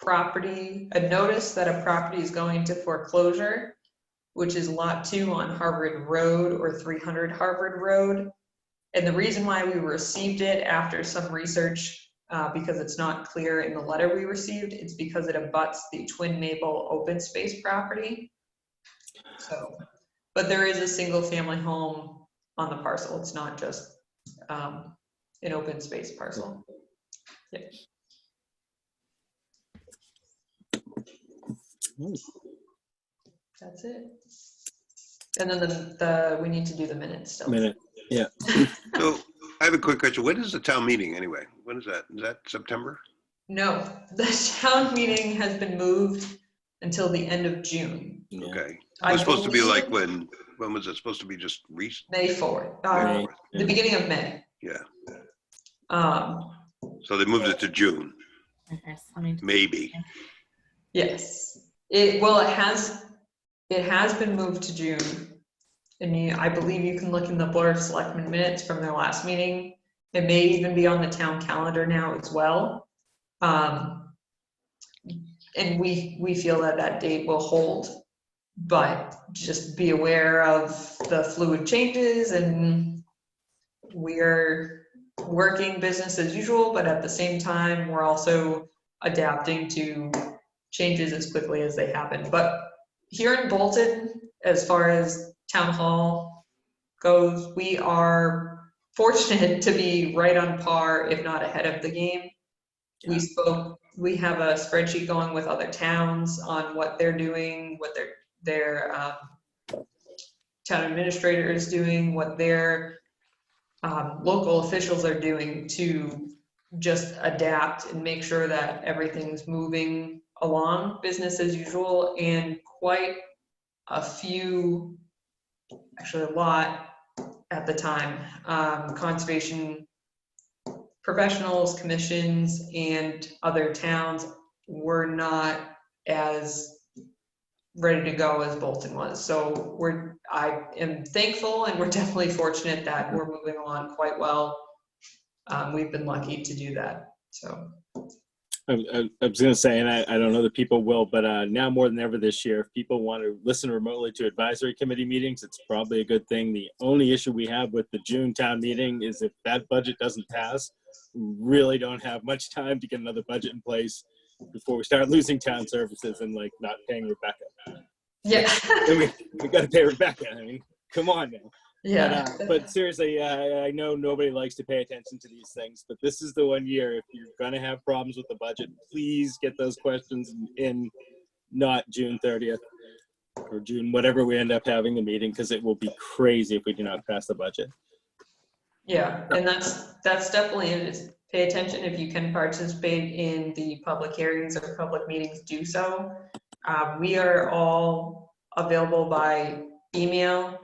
notice that a property is going to foreclosure, which is lot 2 on Harvard Road, or 300 Harvard Road. And the reason why we received it after some research, because it's not clear in the letter we received, it's because it abuts the Twin Maple open space property. So, but there is a single family home on the parcel. It's not just an open space parcel. Yeah. That's it. And then we need to do the minutes still. Yeah. So I have a quick question. When is the town meeting anyway? When is that? Is that September? No, the town meeting has been moved until the end of June. Yeah. Okay. It was supposed to be like when was it supposed to be? Just recent? May 4th. The beginning of May. Yeah. So they moved it to June. Okay, Maybe. Yes. It has been moved to June. And I believe you can look in the Board of Selectmen minutes from their last meeting. It may even be on the town calendar now as well. And we feel that date will hold, but just be aware of the fluid changes, and we're working business as usual, but at the same time, we're also adapting to changes as quickly as they happen. But here in Bolton, as far as town hall goes, we are fortunate to be right on par, if not ahead of the game. Yeah. We have a spreadsheet going with other towns on what they're doing, what their town administrator is doing, what their local officials are doing to just adapt and make sure that everything's moving along business as usual. And quite a few, actually a lot at the time, conservation professionals, commissions, and other towns were not as ready to go as Bolton was. So I am thankful, and we're definitely fortunate that we're moving along quite well. We've been lucky to do that. So I was going to say, and I don't know that people will, but now more than ever this year, if people want to listen remotely to advisory committee meetings, it's probably a good thing. The only issue we have with the June town meeting is if that budget doesn't pass, we really don't have much time to get another budget in place before we start losing town services and like not paying Rebecca. Yeah. we got to pay Rebecca. I mean, come on now. Yeah. But seriously, I know nobody likes to pay attention to these things, but this is the one year, if you're going to have problems with the budget, please get those questions in not June 30th or June, whatever we end up having the meeting, because it will be crazy if we do not pass the budget. Yeah, and that's definitely it. Pay attention. If you can participate in the public hearings or public meetings, do so. We are all available by email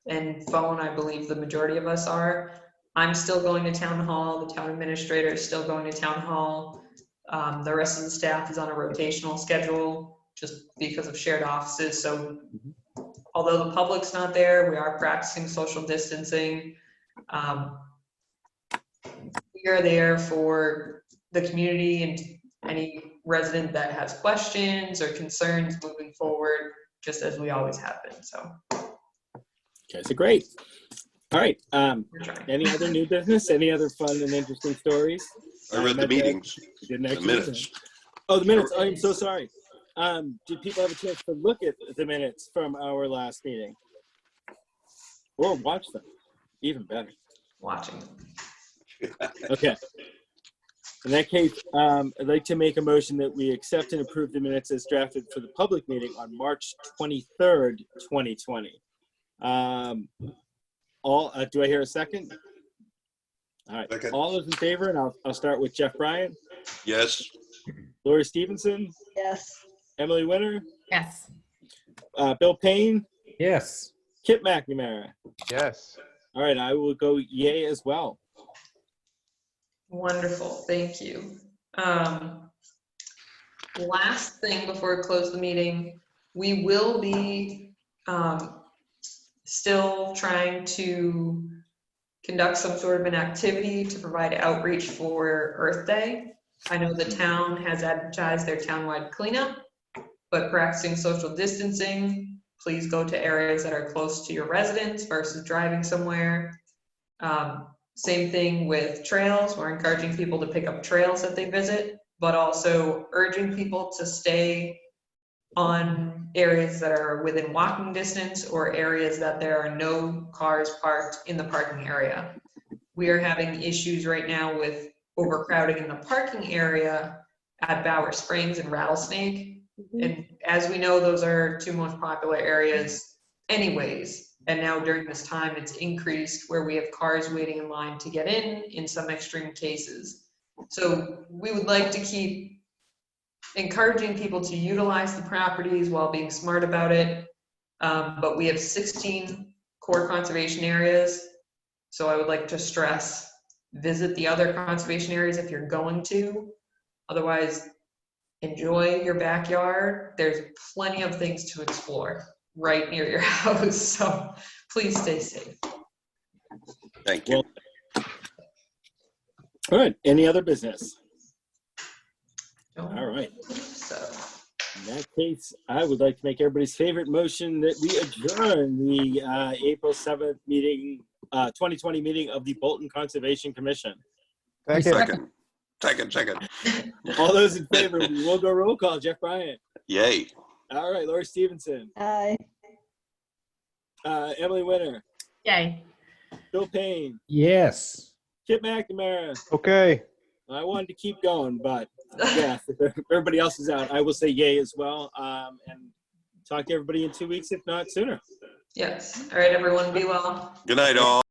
and phone. I believe the majority of us are. I'm still going to town hall. The town administrator is still going to town hall. The rest of the staff is on a rotational schedule just because of shared offices. So although the public's not there, we are practicing social distancing. We are there for the community and any resident that has questions or concerns moving forward, just as we always have been. So, Okay, so great. All right. we're trying. Any other new business? Any other fun and interesting stories? I read the meetings, The the minutes. Oh, the minutes. Oh, I'm so sorry. Did people have a chance to look at the minutes from our last meeting? Or watch them? Even better. Watching. Okay. In that case, I'd like to make a motion that we accept and approve the minutes as drafted for the public meeting on March 23rd, 2020. Do I hear a second? All right. Second. All those in favor, and I'll start with Jeff Bryant, Yes, Lori Stevenson, Yes. Emily Winter, Yes. Bill Payne, Yes. Kip McNamara. Yes. All right, I will go yay as well. Wonderful, thank you. Last thing before we close the meeting, we will be still trying to conduct some sort of an activity to provide outreach for Earth Day. I know the town has advertised their townwide cleanup, but practicing social distancing, please go to areas that are close to your residence versus driving somewhere. Same thing with trails. We're encouraging people to pick up trails that they visit, but also urging people to stay on areas that are within walking distance or areas that there are no cars parked in the parking area. We are having issues right now with overcrowding in the parking area at Bower Springs and Rattlesnake. And as we know, those are two most popular areas anyways. And now during this time, it's increased where we have cars waiting in line to get in some extreme cases. So we would like to keep encouraging people to utilize the properties while being smart about it. But we have 16 core conservation areas. So I would like to stress, visit the other conservation areas if you're going to. Otherwise, enjoy your backyard. There's plenty of things to explore right near your house. So please stay safe. thank you. All right, any other business? Don't All right. So, In that case, I would like to make everybody's favorite motion that we adjourn the April 7th meeting, 2020 meeting of the Bolton Conservation Commission. Second. Second. All those in favor, we will go roll call. Jeff Bryant. Yay. All right, Lori Stevenson. Aye. Emily Winter. Yay. Bill Payne. Yes. Kip McNamara. Okay. I wanted to keep going, but yeah, if everybody else is out, I will say yay as well. And talk to everybody in 2 weeks, if not sooner. yes. All right, everyone, be well. Good night, all.